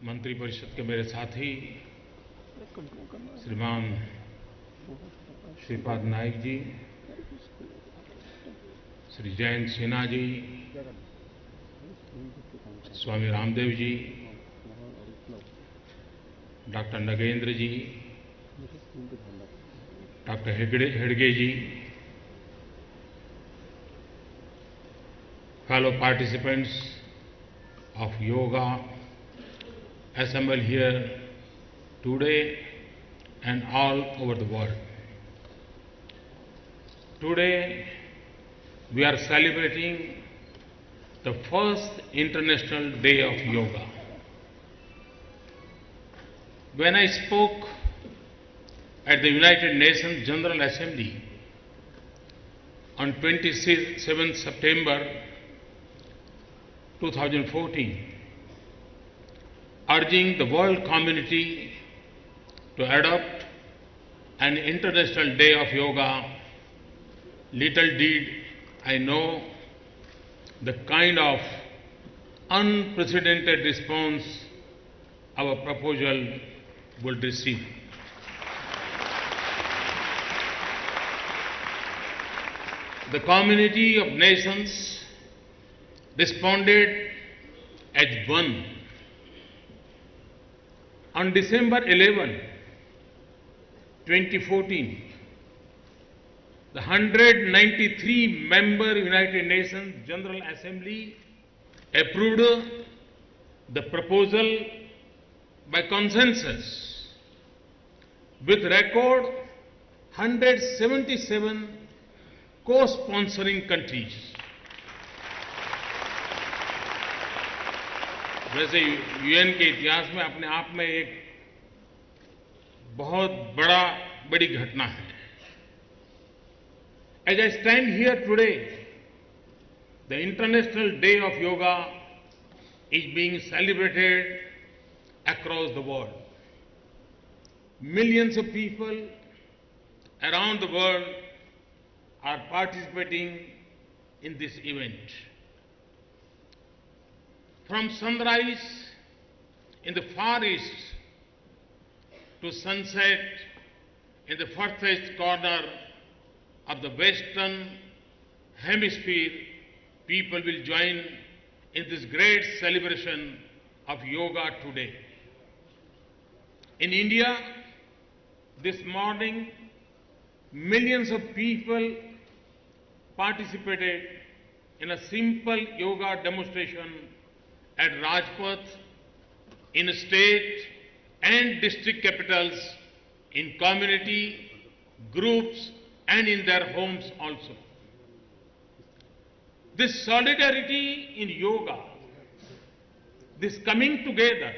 मंत्रिपरिषद के मेरे साथी श्रीमान श्रीपाद नाइक जी, श्री जयंत सिन्हा जी, स्वामी रामदेव जी, डॉक्टर नगेंद्र जी, डॉक्टर हेडगे ji, fellow participants of yoga assembled here today and all over the world. Today we are celebrating the first International Day of Yoga. When I spoke at the United Nations General Assembly on 27 September 2014, urging the world community to adopt an International Day of Yoga, little did I know the kind of unprecedented response our proposal would receive. The community of nations responded as one. On December 11, 2014, the 193-member United Nations General Assembly approved the proposal by consensus with record 177 co-sponsoring countries. वैसे UN के इतिहास में अपने आप में एक बहुत बड़ी घटना है. As I stand here today, the International Day of Yoga is being celebrated across the world. Millions of people around the world are participating in this event. From sunrise in the Far East to sunset in the furthest corner of the Western Hemisphere, people will join in this great celebration of yoga today. In India, this morning, millions of people participated in a simple yoga demonstration at Rajpath, in state and district capitals, in community, groups, and in their homes also. This solidarity in yoga, this coming together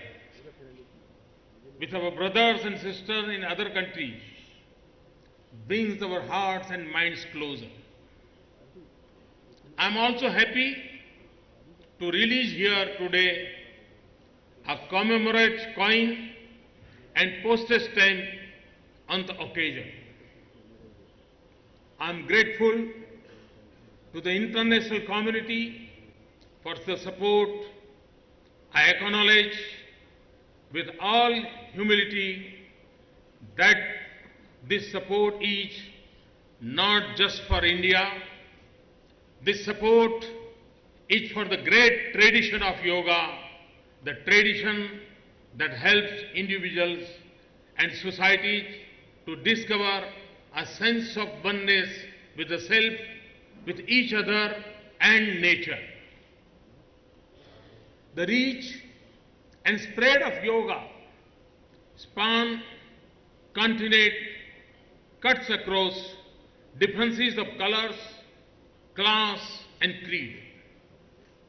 with our brothers and sisters in other countries, brings our hearts and minds closer. I am also happy to release here today a commemorative coin and postage stamp on the occasion. I am grateful to the international community for the support. I acknowledge with all humility that this support is not just for India. This support is for the great tradition of yoga, the tradition that helps individuals and societies to discover a sense of oneness with the self, with each other and nature. The reach and spread of yoga span continent, cuts across differences of colors, class and creed.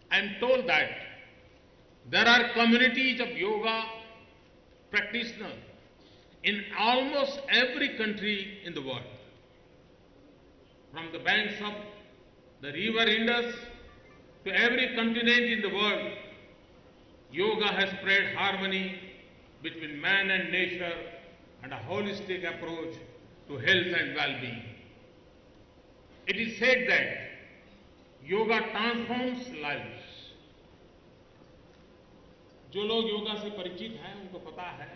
I am told that there are communities of yoga practitioners in almost every country in the world. From the banks of the river Indus to every continent in the world, yoga has spread harmony between man and nature and a holistic approach to health and well-being. It is said that yoga transforms lives. जो लोग योगा से परिचित हैं उनको पता है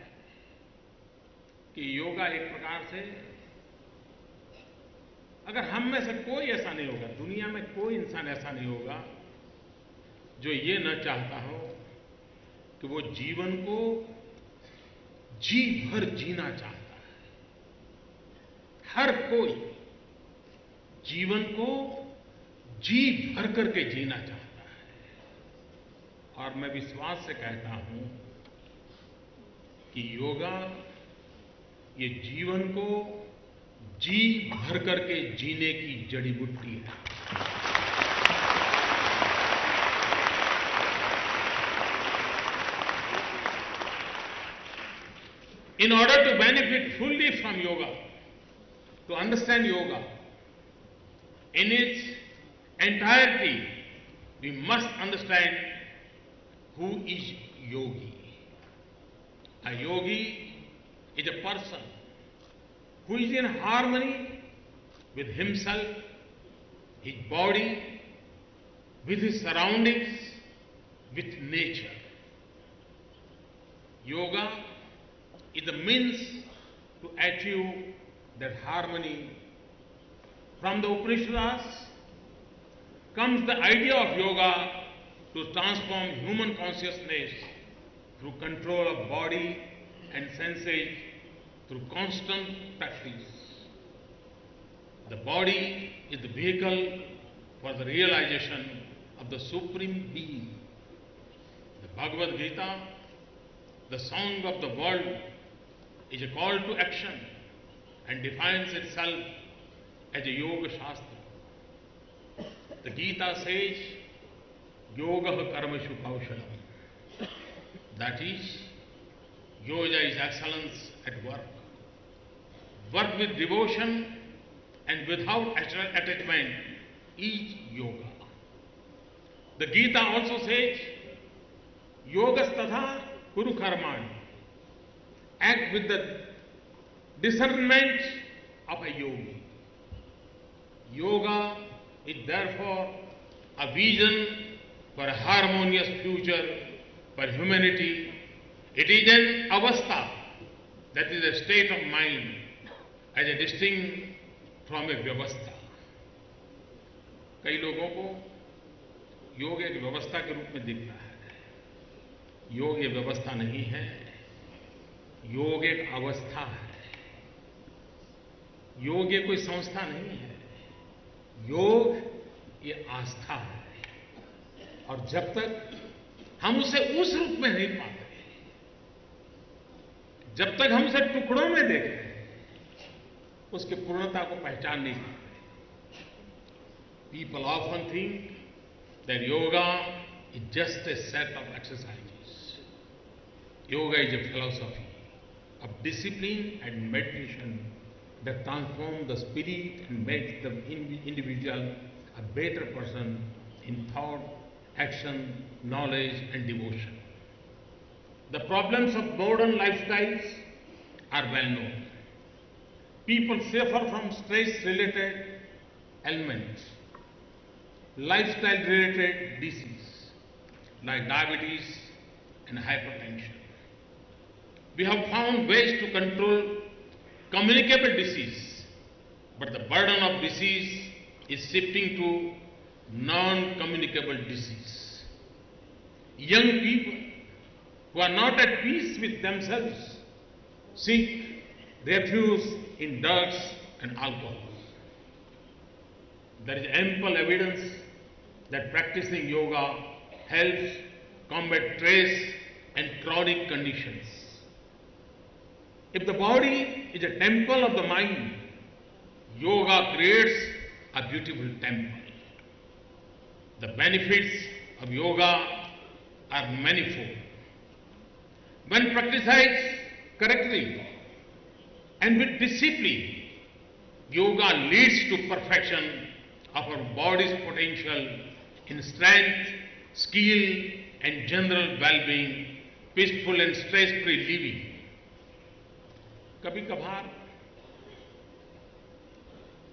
कि योगा एक प्रकार से, अगर हम में से कोई ऐसा नहीं होगा, दुनिया में कोई इंसान ऐसा नहीं होगा जो ये न चाहता हो कि वो जीवन को जी भर जीना चाहता है। हर कोई जीवन को जी भर करके जीना चाहता है। और मैं विश्वास से कहता हूं कि योगा ये जीवन को जी भर करके जीने की जड़ी बूटी है। In order to benefit fully from yoga, to understand yoga in its entirety, we must understand who is yogi. A yogi is a person who is in harmony with himself, his body, with his surroundings, with nature. Yoga is the means to achieve that harmony. From the Upanishads comes the idea of yoga to transform human consciousness through control of body and senses through constant practice. The body is the vehicle for the realization of the Supreme Being. The Bhagavad Gita, the song of the world, is a call to action and defines itself as a Yoga Shastra. The Gita says, Yoga Karmashu Kaushalam. That is, yoga is excellence at work. Work with devotion and without attachment is yoga. The Gita also says, Yogastatha Kuru Karmani. Act with the discernment of a yogi. Yoga is therefore a vision for a harmonious future for humanity. It is an avastha, that is a state of mind, as a distinct from a vyavastha. कई लोगों को योग एक व्यवस्था के रूप में दिखता है। योग ये व्यवस्था नहीं है, योग एक अवस्था है। योग ये कोई संस्था नहीं है, योग ये आस्था है। और जब तक हम उसे उस रूप में नहीं पाते, जब तक हम उसे टुकड़ों में देखें, उसकी पूर्णता को पहचान नहीं पाते। People often think that yoga is just a set of exercises. Yoga is a philosophy of discipline and meditation that transforms the spirit and makes the individual a better person in thought, action, knowledge and devotion. The problems of modern lifestyles are well known. People suffer from stress-related ailments, lifestyle-related diseases like diabetes and hypertension. We have found ways to control communicable disease, but the burden of disease is shifting to non-communicable disease. Young people who are not at peace with themselves seek refuge in drugs and alcohol. There is ample evidence that practicing yoga helps combat stress and chronic conditions. If the body is a temple of the mind, yoga creates a beautiful temple. The benefits of yoga are manifold. When practiced correctly and with discipline, yoga leads to perfection of our body's potential in strength, skill and general well-being, peaceful and stress-free living. कभी कभार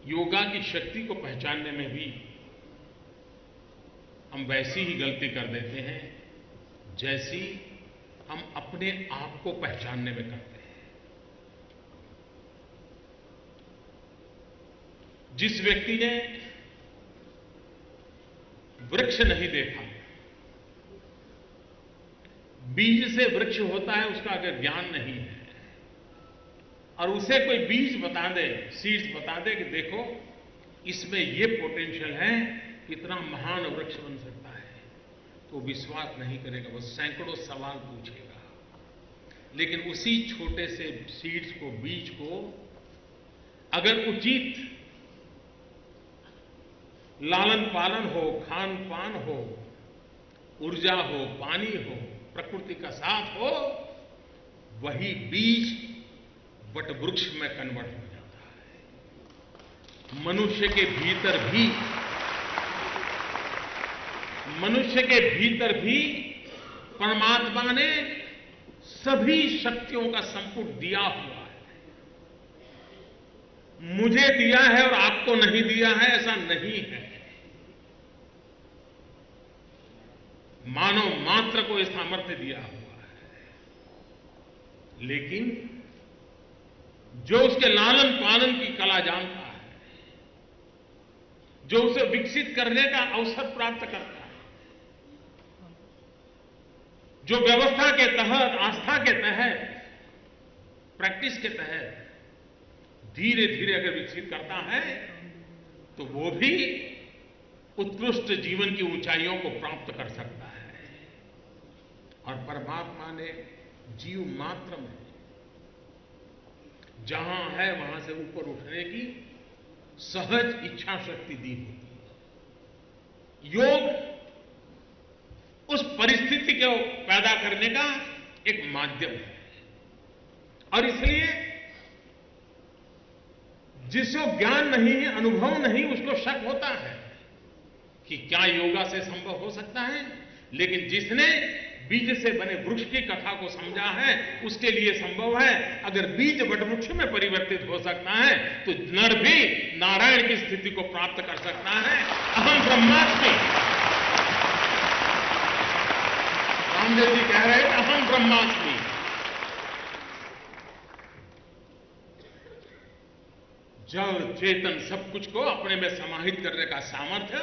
योगा की शक्ति को पहचानने में भी हम वैसी ही गलती कर देते हैं जैसी हम अपने आप को पहचानने में करते हैं। जिस व्यक्ति ने वृक्ष नहीं देखा, बीज से वृक्ष होता है, उसका अगर ज्ञान नहीं है और उसे कोई बीज बता दे, सीड्स बता दे कि देखो इसमें ये पोटेंशियल है, इतना महान वृक्ष बन सकता है, तो विश्वास नहीं करेगा, वो सैकड़ों सवाल पूछेगा। लेकिन उसी छोटे से सीड्स को, बीज को अगर उचित लालन पालन हो, खान पान हो, ऊर्जा हो, पानी हो, प्रकृति का साथ हो, वही बीज वट वृक्ष में कन्वर्ट हो जाता है। मनुष्य के भीतर भी परमात्मा ने सभी शक्तियों का संपुट दिया हुआ है। मुझे दिया है और आपको नहीं दिया है, ऐसा नहीं है। मानव मात्र को इस सामर्थ्य दिया हुआ है, लेकिन जो उसके लालन पालन की कला जानता है, जो उसे विकसित करने का अवसर प्राप्त करता है, जो व्यवस्था के तहत, आस्था के तहत, प्रैक्टिस के तहत धीरे धीरे अगर विकसित करता है, तो वो भी उत्कृष्ट जीवन की ऊंचाइयों को प्राप्त कर सकता है। और परमात्मा ने जीव मात्र में जहां है वहां से ऊपर उठने की सहज इच्छा शक्ति दी होती है। योग उस परिस्थिति को पैदा करने का एक माध्यम है। और इसलिए जिसको ज्ञान नहीं है, अनुभव नहीं, उसको शक होता है कि क्या योगा से संभव हो सकता है। लेकिन जिसने बीज से बने वृक्ष की कथा को समझा है, उसके लिए संभव है। अगर बीज वटवृक्ष में परिवर्तित हो सकता है, तो नर भी नारायण की स्थिति को प्राप्त कर सकता है। अहम ब्रह्मास्मि, रामदेव जी कह रहे हैं अहम ब्रह्मास्मि। जड़ चेतन सब कुछ को अपने में समाहित करने का सामर्थ्य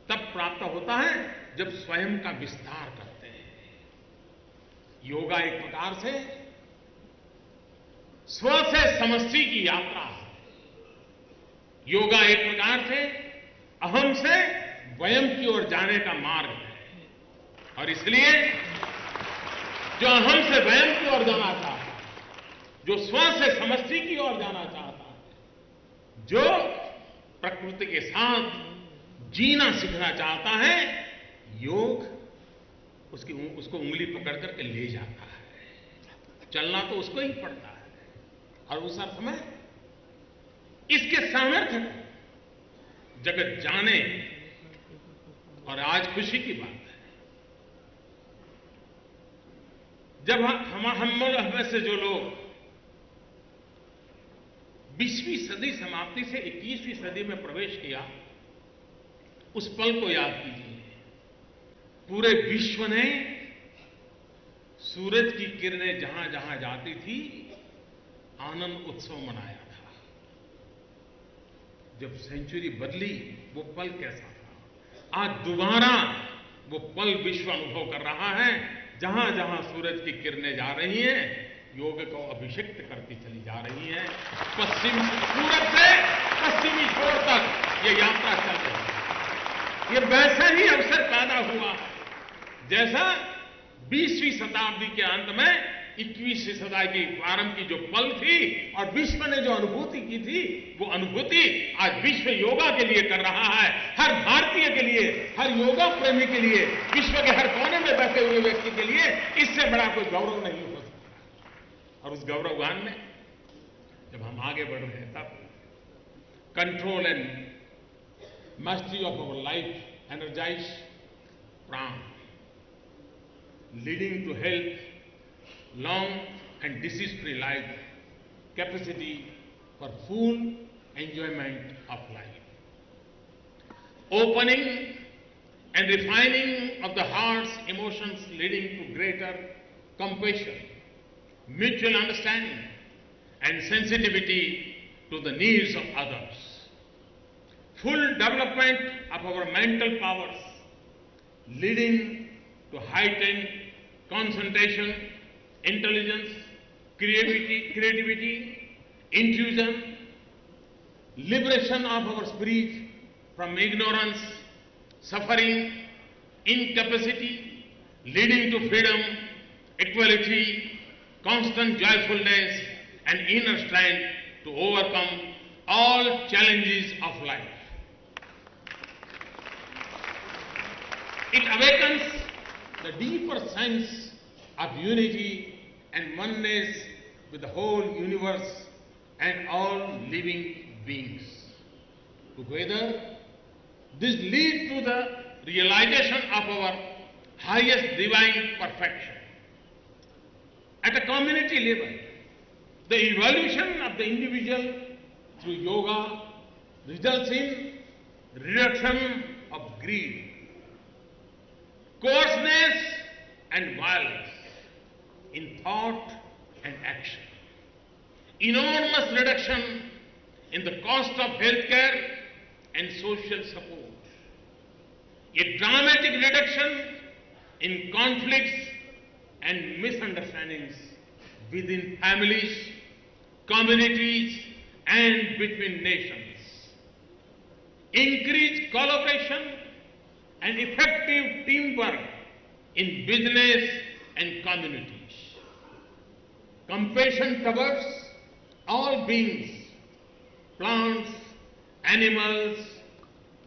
तब प्राप्त होता है जब स्वयं का विस्तार करते हैं। योगा एक प्रकार से स्व से समष्टि की यात्रा है। योगा एक प्रकार से अहम से वयम की ओर जाने का मार्ग है। और इसलिए जो अहम से वयम की ओर जाना चाहता है, जो स्व से समष्टि की ओर जाना चाहता है, जो प्रकृति के साथ जीना सीखना चाहता है, योग उसको उंगली पकड़ करके ले जाता है। चलना तो उसको ही पड़ता है। और उस अर्थ में इसके सामर्थ्य को जगत जाने। और आज खुशी की बात है, जब हम में से जो लोग 20वीं सदी समाप्ति से 21वीं सदी में प्रवेश किया, उस पल को याद कीजिए। पूरे विश्व ने सूरज की किरणें जहां जहां जाती थी, आनंद उत्सव मनाया था। जब सेंचुरी बदली, वो पल कैसा था? आज दोबारा वो पल विश्व अनुभव कर रहा है। जहां जहां सूरज की किरणें जा रही हैं, योग को अभिषिक्त करती चली जा रही हैं। पूरब से पश्चिमी छोर तक ये यात्रा चल रही है। ये वैसा ही अवसर पैदा हुआ है जैसा 20वीं शताब्दी के अंत में 21वीं शताब्दी की प्रारंभ की जो पल थी और विश्व ने जो अनुभूति की थी, वो अनुभूति आज विश्व योगा के लिए कर रहा है। हर भारतीय के लिए, हर योगा प्रेमी के लिए, विश्व के हर कोने में बैठे हुए व्यक्ति के लिए इससे बड़ा कोई गौरव नहीं हो सकता। और उस गौरवगान में जब हम आगे बढ़ रहे हैं, तब control and mastery of our life, energize prana, leading to health, long and disease-free life, capacity for full enjoyment of life, opening and refining of the heart's emotions, leading to greater compassion, mutual understanding, and sensitivity to the needs of others. Full development of our mental powers, leading to heightened concentration, intelligence, creativity, intuition, liberation of our spirit from ignorance, suffering, incapacity, leading to freedom, equality, constant joyfulness, and inner strength to overcome all challenges of life. It awakens the deeper sense of unity and oneness with the whole universe and all living beings. Together, this leads to the realization of our highest divine perfection. At a community level, the evolution of the individual through yoga results in reduction of greed, coarseness and violence in thought and action, enormous reduction in the cost of healthcare and social support, a dramatic reduction in conflicts and misunderstandings within families, communities, and between nations, increased collaboration and effective teamwork in business and communities, compassion towards all beings, plants, animals,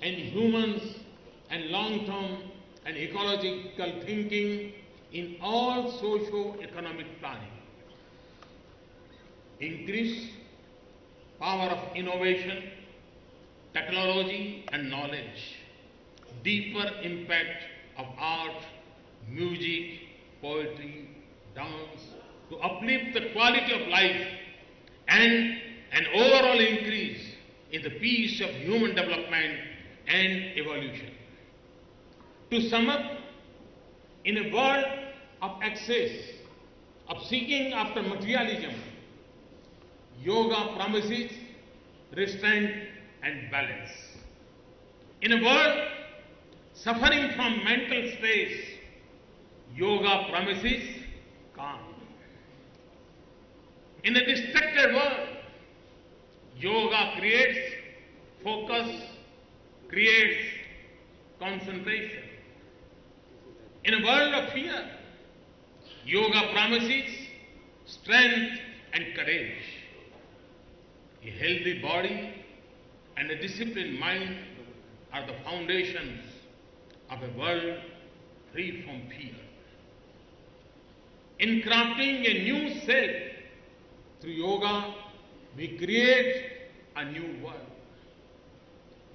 and humans, and long-term and ecological thinking in all socio-economic planning. Increased power of innovation, technology, and knowledge. Deeper impact of art, music, poetry, dance to uplift the quality of life and an overall increase in the peace of human development and evolution. To sum up, in a world of excess, of seeking after materialism, yoga promises restraint and balance. In a world suffering from mental stress, yoga promises calm. In a distracted world, yoga creates focus, creates concentration. In a world of fear, yoga promises strength and courage. A healthy body and a disciplined mind are the foundations of a world free from fear. In crafting a new self through yoga, we create a new world.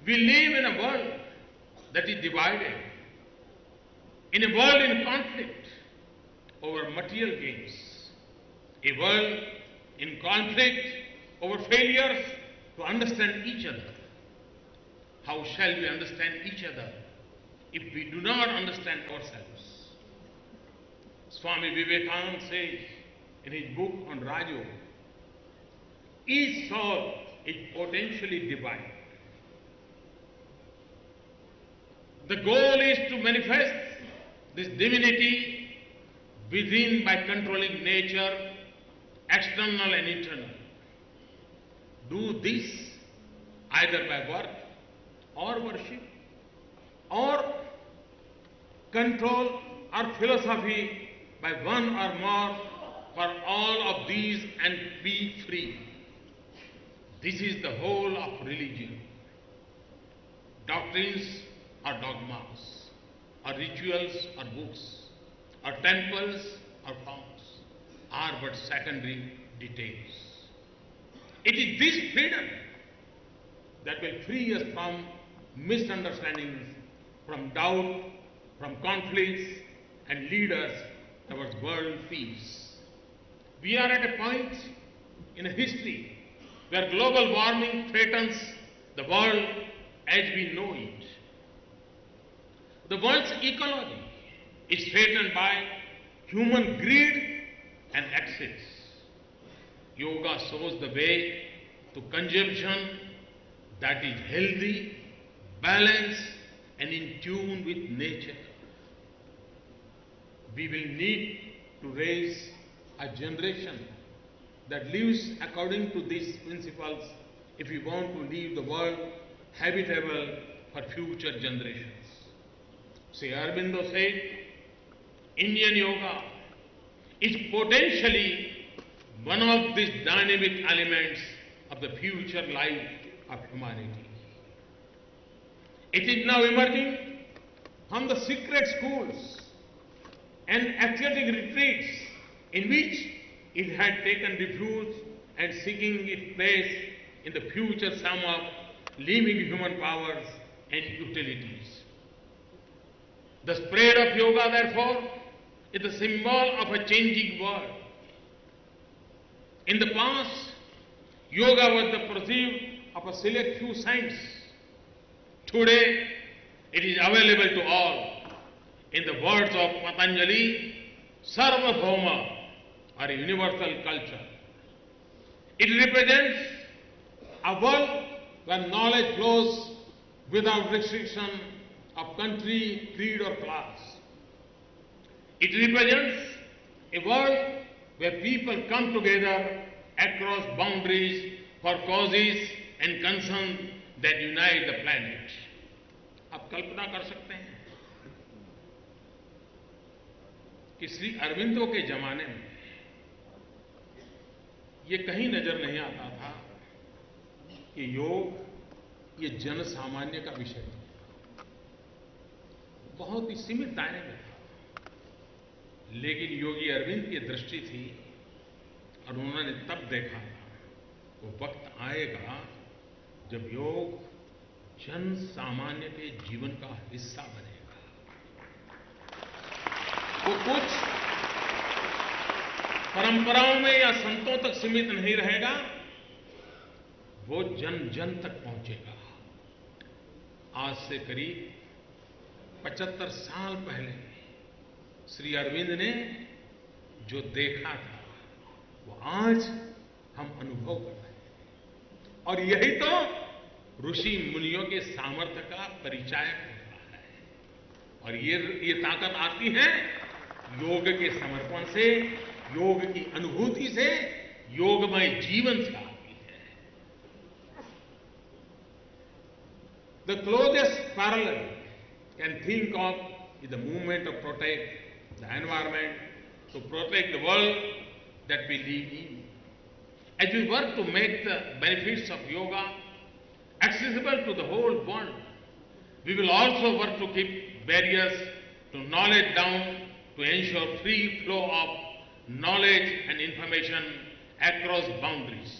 We live in a world that is divided, in a world in conflict over material gains, a world in conflict over failures to understand each other. How shall we understand each other if we do not understand ourselves? Swami Vivekananda says in his book on Rajo, each soul is potentially divine. The goal is to manifest this divinity within by controlling nature, external and internal. Do this either by work or worship or control or philosophy by one or more for all of these and be free. This is the whole of religion. Doctrines or dogmas, or rituals or books, or temples or forms are but secondary details. It is this freedom that will free us from misunderstandings, from doubt, from conflicts, and lead us towards world peace. We are at a point in history where global warming threatens the world as we know it. The world's ecology is threatened by human greed and excess. Yoga shows the way to consumption that is healthy, balanced, and in tune with nature. We will need to raise a generation that lives according to these principles if we want to leave the world habitable for future generations. Sri Aurobindo said, Indian yoga is potentially one of these dynamic elements of the future life of humanity. It is now emerging from the secret schools and athletic retreats in which it had taken refuge and seeking its place in the future sum of living human powers and utilities. The spread of yoga, therefore, is a symbol of a changing world. In the past, yoga was the pursuit of a select few saints. Today, it is available to all. In the words of Patanjali, Sarvabhauma, or a universal culture. It represents a world where knowledge flows without restriction of country, creed, or class. It represents a world where people come together across boundaries for causes and concerns that unite the planet. आप कल्पना कर सकते हैं कि श्री अरविंदो के जमाने में ये कहीं नजर नहीं आता था कि योग ये जन सामान्य का विषय है। बहुत ही सीमित दायरे में था, लेकिन योगी अरविंद की दृष्टि थी और उन्होंने तब देखा वो वक्त आएगा जब योग जन सामान्य के जीवन का हिस्सा बनेगा। वो कुछ परंपराओं में या संतों तक सीमित नहीं रहेगा, वो जन जन तक पहुंचेगा। आज से करीब 75 साल पहले श्री अरविंद ने जो देखा था वो आज हम अनुभव कर रहे हैं, और यही तो ऋषि मुनियों के सामर्थ्य का परिचायक होता है। और ये ताकत आती है योग के समर्पण से, योग की अनुभूति से, योगमय जीवन से आती है। The closest parallel can think of is the movement of protect the environment, to protect the world that we live in. As we work to make the benefits of yoga accessible to the whole world, we will also work to keep barriers to knowledge down, to ensure free flow of knowledge and information across boundaries.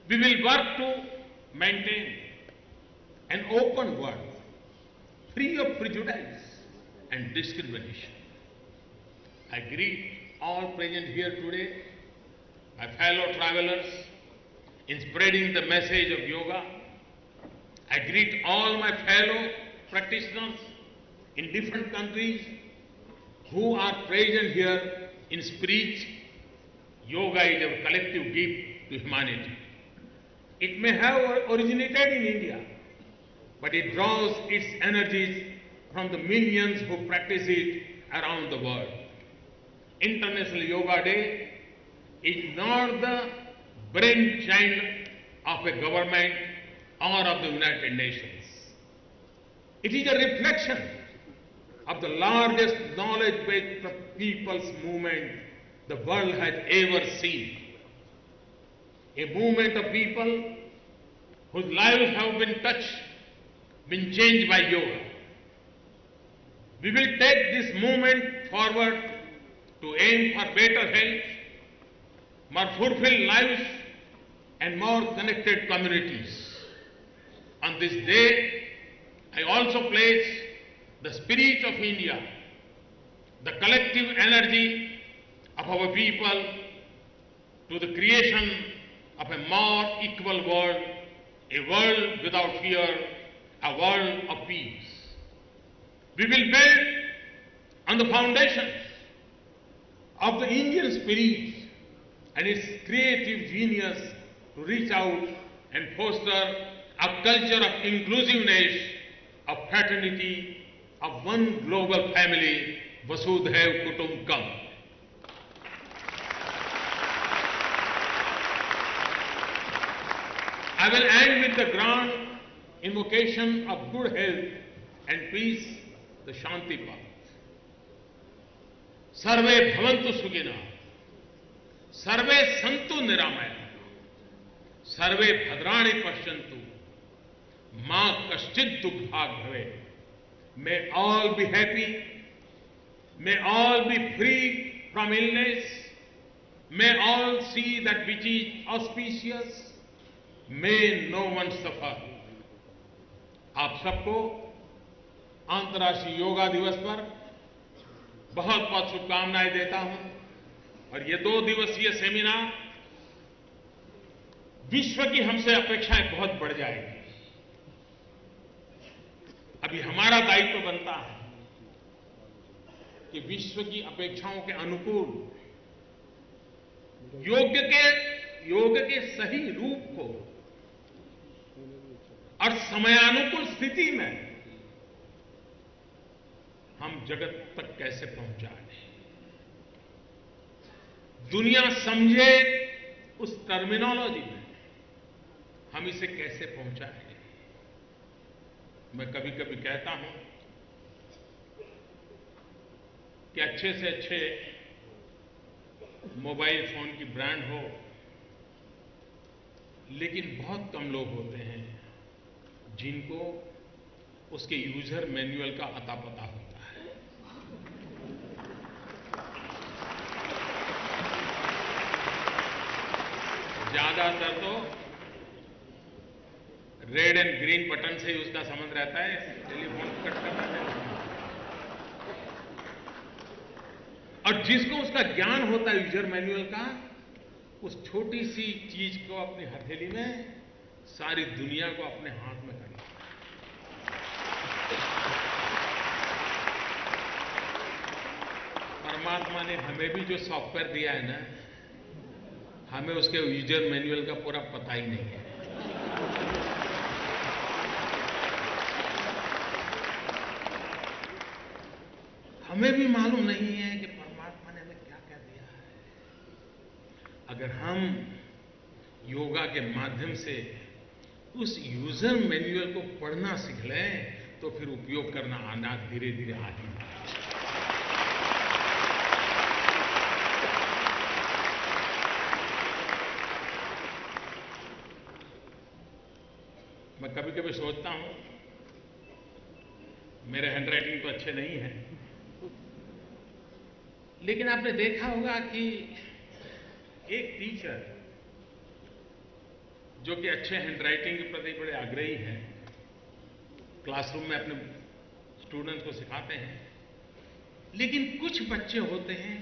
We will work to maintain an open world, free of prejudice and discrimination. I greet all present here today, my fellow travelers, in spreading the message of yoga. I greet all my fellow practitioners in different countries who are present here in spirit. Yoga is a collective gift to humanity. It may have originated in India, but it draws its energies from the millions who practice it around the world. International Yoga Day is not the brainchild of a government or of the United Nations. It is a reflection of the largest knowledge-based people's movement the world has ever seen. A movement of people whose lives have been touched, been changed by yoga. We will take this movement forward to aim for better health, more fulfilled lives, and more connected communities. On this day, I also place the spirit of India, the collective energy of our people, to the creation of a more equal world, a world without fear, a world of peace. We will build on the foundations of the Indian spirit and its creative genius to reach out and foster a culture of inclusiveness, of fraternity, of one global family, Vasudhaiv Kutumbakam. I will end with the grand invocation of good health and peace, the Shanti Path. सर्वे भवन्तु सुखिनः, सर्वे सन्तु निरामयाः, सर्वे भद्राणि पश्यन्तु, मा कश्चित् दुःखभाग् भवेत्. May all be happy, may all be free from illness, may all see that which is auspicious, may no one suffer. आप सबको अंतर्राष्ट्रीय योगा दिवस पर बहुत बहुत शुभकामनाएं देता हूं. और ये 2 दिवसीय सेमिनार विश्व की हमसे अपेक्षाएं बहुत बढ़ जाएगी. अभी हमारा दायित्व बनता है कि विश्व की अपेक्षाओं के अनुकूल योग के सही रूप को और समयानुकूल स्थिति में हम जगत तक कैसे पहुंचाएं, दुनिया समझे उस टर्मिनोलॉजी में हम इसे कैसे पहुंचाएं. मैं कभी कभी कहता हूं कि अच्छे से अच्छे मोबाइल फोन की ब्रांड हो, लेकिन बहुत कम लोग होते हैं जिनको उसके यूजर मैन्युअल का अता पता होता है. ज्यादातर तो रेड एंड ग्रीन बटन से ही उसका संबंध रहता है, टेलीफोन कट करना है. और जिसको उसका ज्ञान होता है यूजर मैन्युअल का, उस छोटी सी चीज को अपनी हथेली में सारी दुनिया को अपने हाथ में कर लेता है. परमात्मा ने हमें भी जो सॉफ्टवेयर दिया है ना, हमें उसके यूजर मैन्युअल का पूरा पता ही नहीं है. हमें भी मालूम नहीं है कि परमात्मा ने हमें क्या क्या दिया है. अगर हम योगा के माध्यम से उस यूजर मैन्युअल को पढ़ना सीख लें तो फिर उपयोग करना आना धीरे धीरे आ ही. मैं कभी कभी सोचता हूं मेरे हैंडराइटिंग तो अच्छे नहीं है, लेकिन आपने देखा होगा कि एक टीचर जो कि अच्छे हैंडराइटिंग के प्रति बड़े आग्रही हैं, क्लासरूम में अपने स्टूडेंट्स को सिखाते हैं, लेकिन कुछ बच्चे होते हैं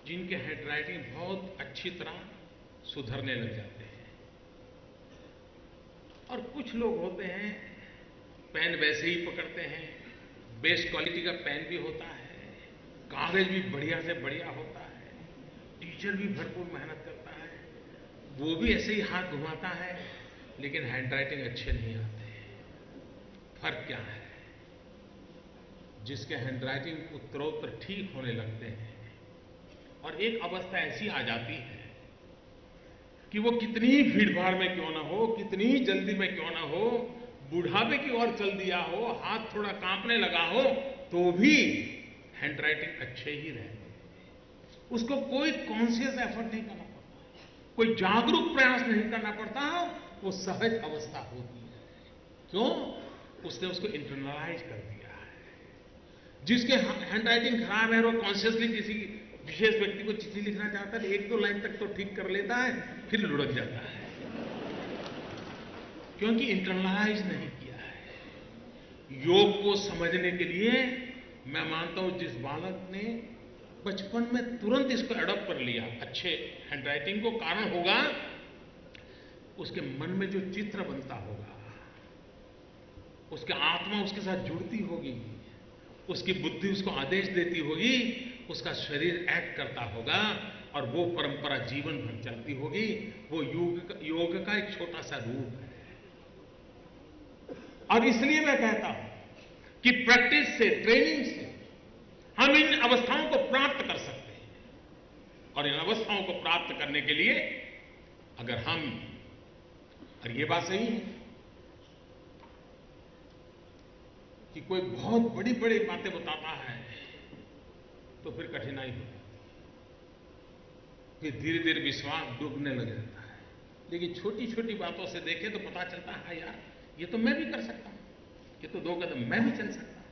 जिनके हैंडराइटिंग बहुत अच्छी तरह सुधरने लग जाते हैं, और कुछ लोग होते हैं पेन वैसे ही पकड़ते हैं, बेस्ट क्वालिटी का पेन भी होता है, कागज भी बढ़िया से बढ़िया होता है, टीचर भी भरपूर मेहनत करता है, वो भी ऐसे ही हाथ घुमाता है, लेकिन हैंडराइटिंग अच्छे नहीं आते. फर्क क्या है? जिसके हैंडराइटिंग उत्तरोत्तर ठीक होने लगते हैं और एक अवस्था ऐसी आ जाती है कि वो कितनी भीड़भाड़ में क्यों ना हो, कितनी जल्दी में क्यों ना हो, बुढ़ापे की ओर चल दिया हो, हाथ थोड़ा कांपने लगा हो, तो भी हैंडराइटिंग अच्छे ही रहेंगे. उसको कोई कॉन्शियस एफर्ट नहीं करना पड़ता, कोई जागरूक प्रयास नहीं करना पड़ता, वो सहज अवस्था होती है. क्यों? उसने उसको इंटरनलाइज कर दिया है. जिसके हैंडराइटिंग खराब है, वो कॉन्शियसली किसी विशेष व्यक्ति को चिट्ठी लिखना चाहता है, 1-2 लाइन तक तो ठीक कर लेता है, फिर लुढ़क जाता है, क्योंकि इंटरनलाइज नहीं किया है. योग को समझने के लिए मैं मानता हूं जिस बालक ने बचपन में तुरंत इसको एडॉप्ट कर लिया, अच्छे हैंडराइटिंग को कारण होगा उसके मन में जो चित्र बनता होगा, उसकी आत्मा उसके साथ जुड़ती होगी, उसकी बुद्धि उसको आदेश देती होगी, उसका शरीर एक्ट करता होगा और वो परंपरा जीवन भर चलती होगी। वो योग का एक छोटा सा रूप है। और इसलिए मैं कहता हूं कि प्रैक्टिस से, ट्रेनिंग से हम इन अवस्थाओं को प्राप्त कर सकते हैं। और इन अवस्थाओं को प्राप्त करने के लिए अगर हम, और ये बात सही है कि कोई बहुत बड़ी बड़ी बातें बताता है तो फिर कठिनाई होती है, फिर धीरे धीरे विश्वास डूबने लग जाता है। लेकिन छोटी छोटी बातों से देखें तो पता चलता है यार ये तो मैं भी कर सकता हूं, ये तो 2 कदम मैं भी चल सकता हूं।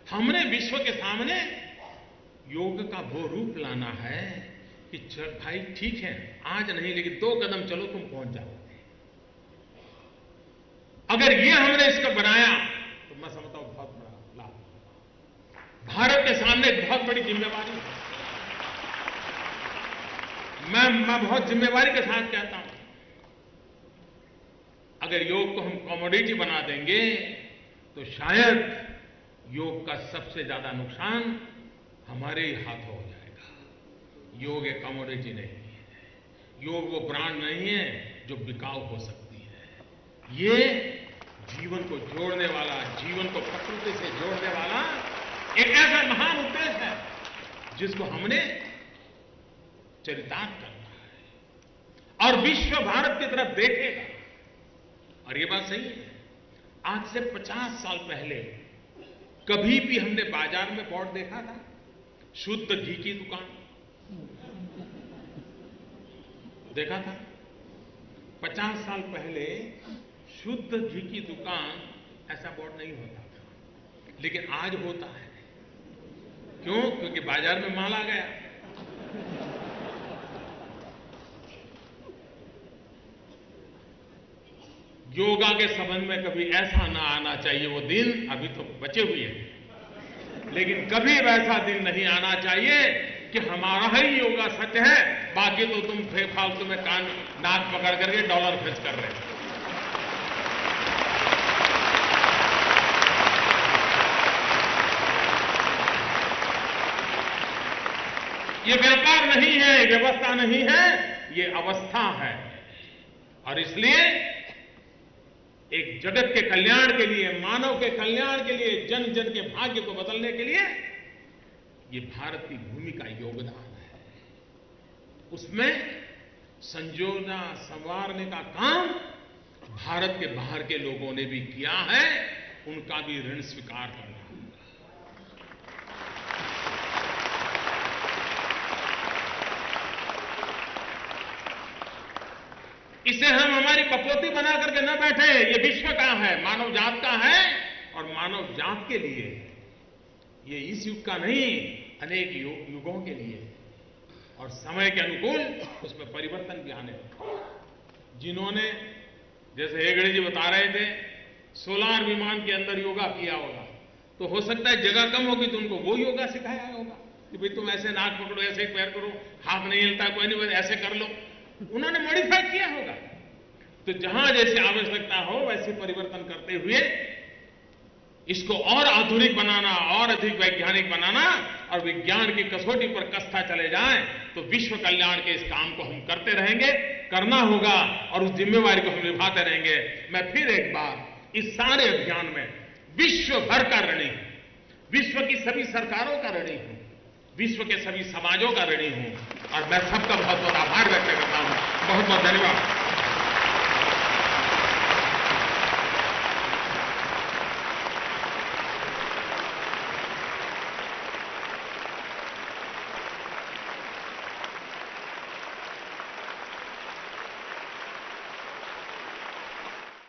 हमने विश्व के सामने योग का वो रूप लाना है कि भाई ठीक है आज नहीं लेकिन 2 कदम चलो तुम पहुंच जाओगे। अगर ये हमने इसका बनाया तो मैं समझता हूं बहुत बड़ा लाभ। भारत के सामने एक बहुत बड़ी जिम्मेवारी है। मैं बहुत जिम्मेवारी के साथ कहता हूं, अगर योग को हम कमोडिटी बना देंगे तो शायद योग का सबसे ज्यादा नुकसान हमारे ही हाथों हो जाएगा। योग एक कमोडिटी नहीं है, योग वो ब्रांड नहीं है जो बिकाऊ हो सकती है। ये जीवन को जोड़ने वाला, जीवन को प्रकृति से जोड़ने वाला एक ऐसा महान उद्देश्य है जिसको हमने चरितार्थ करना है और विश्व भारत की तरफ देखेगा। और ये बात सही है, आज से 50 साल पहले कभी भी हमने बाजार में बोर्ड देखा था शुद्ध घी की दुकान? देखा था? 50 साल पहले शुद्ध घी की दुकान ऐसा बोर्ड नहीं होता था, लेकिन आज होता है। क्यों? क्योंकि बाजार में माल आ गया। योगा के संबंध में कभी ऐसा ना आना चाहिए वो दिन, अभी तो बचे हुए हैं, लेकिन कभी वैसा दिन नहीं आना चाहिए कि हमारा ही योगा सच है, बाकी तो तुम फालतू में कान नाक पकड़ करके डॉलर खर्च कर रहे हो। ये व्यापार नहीं है, ये व्यवस्था नहीं है, ये अवस्था है। और इसलिए एक जगत के कल्याण के लिए, मानव के कल्याण के लिए, जन जन के भाग्य को बदलने के लिए ये भारत की भूमिका, योगदान है। उसमें संजोना, संवारने का काम भारत के बाहर के लोगों ने भी किया है, उनका भी ऋण स्वीकार करना होगा। इसे हम हमारी कपोती बना करके न बैठे। ये विश्व का है, मानव जात का है और मानव जात के लिए। ये इस युग का नहीं, अनेक युगों के लिए। और समय के अनुकूल उसमें परिवर्तन भी आने लगा। जिन्होंने, जैसे हेगड़े जी बता रहे थे, सोलार विमान के अंदर योगा किया होगा, तो हो सकता है जगह कम होगी तो उनको वो योगा सिखाया होगा कि भाई तुम ऐसे नाक पकड़ो, ऐसे पैर करो, हाथ नहीं हिलता, कोई नहीं, ऐसे कर लो। उन्होंने मॉडिफाई किया होगा। तो जहां जैसे आवश्यकता हो वैसे परिवर्तन करते हुए इसको और आधुनिक बनाना, और अधिक वैज्ञानिक बनाना, और विज्ञान की कसौटी पर कसता चले जाएं तो विश्व कल्याण के इस काम को हम करते रहेंगे, करना होगा और उस जिम्मेवारी को हम निभाते रहेंगे। मैं फिर एक बार इस सारे अभियान में विश्व भर का ऋणी हूं, विश्व की सभी सरकारों का ऋणी हूं, विश्व के सभी समाजों का ऋणी हूं, और मैं सबका बहुत बहुत आभार व्यक्त करता हूं। बहुत बहुत धन्यवाद।